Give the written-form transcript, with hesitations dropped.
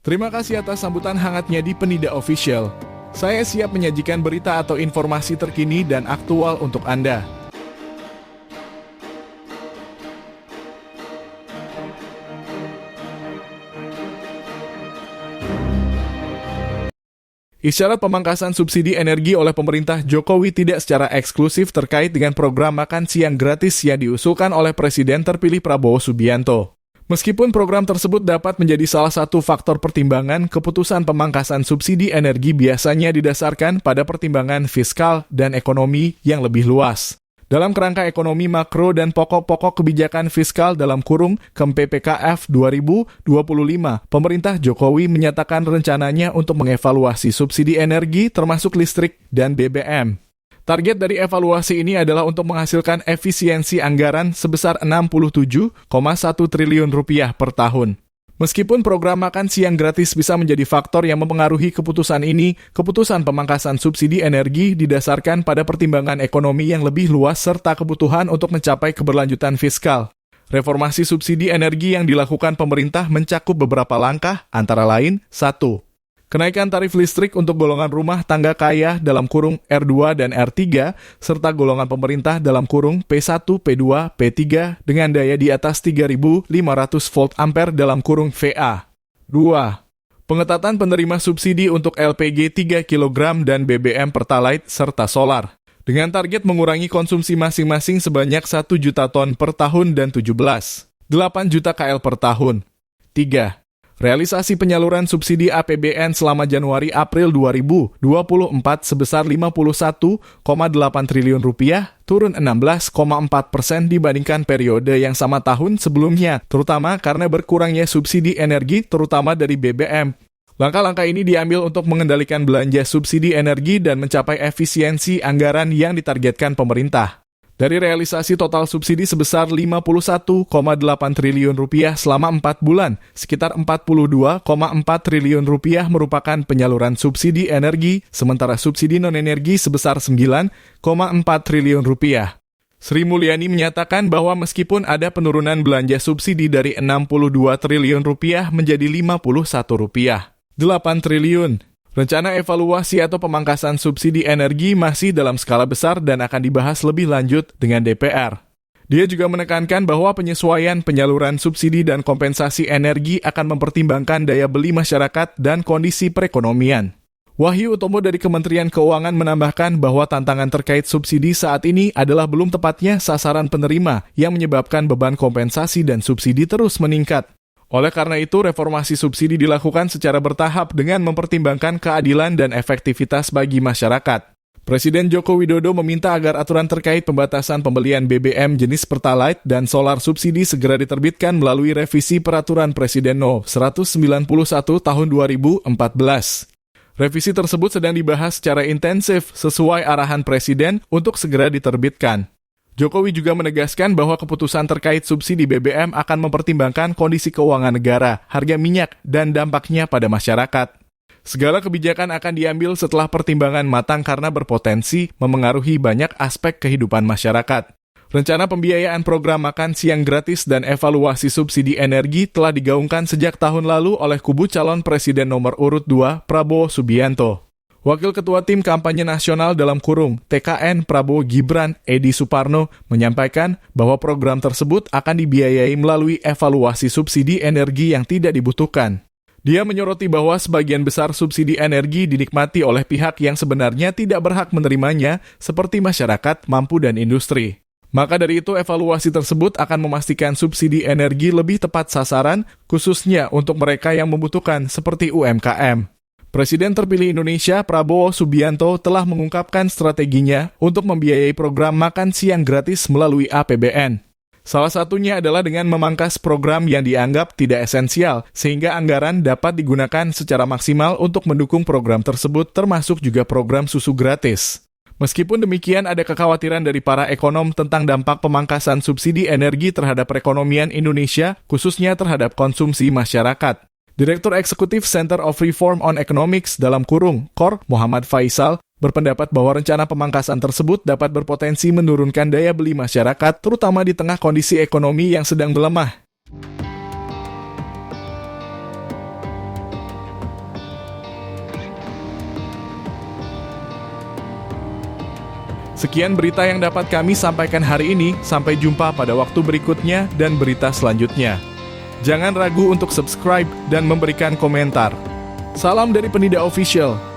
Terima kasih atas sambutan hangatnya di Penida Official. Saya siap menyajikan berita atau informasi terkini dan aktual untuk Anda. Isyarat pemangkasan subsidi energi oleh pemerintah Jokowi tidak secara eksklusif terkait dengan program makan siang gratis yang diusulkan oleh Presiden terpilih Prabowo Subianto. Meskipun program tersebut dapat menjadi salah satu faktor pertimbangan, keputusan pemangkasan subsidi energi biasanya didasarkan pada pertimbangan fiskal dan ekonomi yang lebih luas. Dalam kerangka ekonomi makro dan pokok-pokok kebijakan fiskal dalam kurung KMPPKF 2025, pemerintah Jokowi menyatakan rencananya untuk mengevaluasi subsidi energi termasuk listrik dan BBM. Target dari evaluasi ini adalah untuk menghasilkan efisiensi anggaran sebesar 67,1 triliun rupiah per tahun. Meskipun program makan siang gratis bisa menjadi faktor yang mempengaruhi keputusan ini, keputusan pemangkasan subsidi energi didasarkan pada pertimbangan ekonomi yang lebih luas serta kebutuhan untuk mencapai keberlanjutan fiskal. Reformasi subsidi energi yang dilakukan pemerintah mencakup beberapa langkah, antara lain, 1. Kenaikan tarif listrik untuk golongan rumah tangga kaya dalam kurung R2 dan R3, serta golongan pemerintah dalam kurung P1, P2, P3 dengan daya di atas 3.500 volt ampere dalam kurung VA. 2. Pengetatan penerima subsidi untuk LPG 3 kg dan BBM Pertalite serta solar, dengan target mengurangi konsumsi masing-masing sebanyak 1 juta ton per tahun dan 8 juta KL per tahun. 3. Realisasi penyaluran subsidi APBN selama Januari-April 2024 sebesar 51,8 triliun rupiah, turun 16,4% dibandingkan periode yang sama tahun sebelumnya, terutama karena berkurangnya subsidi energi terutama dari BBM. Langkah-langkah ini diambil untuk mengendalikan belanja subsidi energi dan mencapai efisiensi anggaran yang ditargetkan pemerintah. Dari realisasi total subsidi sebesar 51,8 triliun rupiah selama 4 bulan, sekitar 42,4 triliun rupiah merupakan penyaluran subsidi energi, sementara subsidi non-energi sebesar 9,4 triliun rupiah. Sri Mulyani menyatakan bahwa meskipun ada penurunan belanja subsidi dari 62 triliun rupiah menjadi 51 rupiah, 8 triliun. Rencana evaluasi atau pemangkasan subsidi energi masih dalam skala besar dan akan dibahas lebih lanjut dengan DPR. Dia juga menekankan bahwa penyesuaian penyaluran subsidi dan kompensasi energi akan mempertimbangkan daya beli masyarakat dan kondisi perekonomian. Wahyu Utomo dari Kementerian Keuangan menambahkan bahwa tantangan terkait subsidi saat ini adalah belum tepatnya sasaran penerima yang menyebabkan beban kompensasi dan subsidi terus meningkat. Oleh karena itu, reformasi subsidi dilakukan secara bertahap dengan mempertimbangkan keadilan dan efektivitas bagi masyarakat. Presiden Joko Widodo meminta agar aturan terkait pembatasan pembelian BBM jenis Pertalite dan solar subsidi segera diterbitkan melalui revisi Peraturan Presiden No. 191 Tahun 2014. Revisi tersebut sedang dibahas secara intensif sesuai arahan Presiden untuk segera diterbitkan. Jokowi juga menegaskan bahwa keputusan terkait subsidi BBM akan mempertimbangkan kondisi keuangan negara, harga minyak, dan dampaknya pada masyarakat. Segala kebijakan akan diambil setelah pertimbangan matang karena berpotensi memengaruhi banyak aspek kehidupan masyarakat. Rencana pembiayaan program makan siang gratis dan evaluasi subsidi energi telah digaungkan sejak tahun lalu oleh kubu calon presiden nomor urut 2 Prabowo Subianto. Wakil Ketua Tim Kampanye Nasional dalam kurung TKN Prabowo Gibran, Edi Suparno, menyampaikan bahwa program tersebut akan dibiayai melalui evaluasi subsidi energi yang tidak dibutuhkan. Dia menyoroti bahwa sebagian besar subsidi energi dinikmati oleh pihak yang sebenarnya tidak berhak menerimanya, seperti masyarakat, mampu, dan industri. Maka dari itu, evaluasi tersebut akan memastikan subsidi energi lebih tepat sasaran, khususnya untuk mereka yang membutuhkan, seperti UMKM. Presiden terpilih Indonesia Prabowo Subianto telah mengungkapkan strateginya untuk membiayai program makan siang gratis melalui APBN. Salah satunya adalah dengan memangkas program yang dianggap tidak esensial, sehingga anggaran dapat digunakan secara maksimal untuk mendukung program tersebut, termasuk juga program susu gratis. Meskipun demikian, ada kekhawatiran dari para ekonom tentang dampak pemangkasan subsidi energi terhadap perekonomian Indonesia, khususnya terhadap konsumsi masyarakat. Direktur Eksekutif Center of Reform on Economics dalam kurung KOR, Muhammad Faisal, berpendapat bahwa rencana pemangkasan tersebut dapat berpotensi menurunkan daya beli masyarakat, terutama di tengah kondisi ekonomi yang sedang melemah. Sekian berita yang dapat kami sampaikan hari ini. Sampai jumpa pada waktu berikutnya dan berita selanjutnya. Jangan ragu untuk subscribe dan memberikan komentar. Salam dari Penida Official.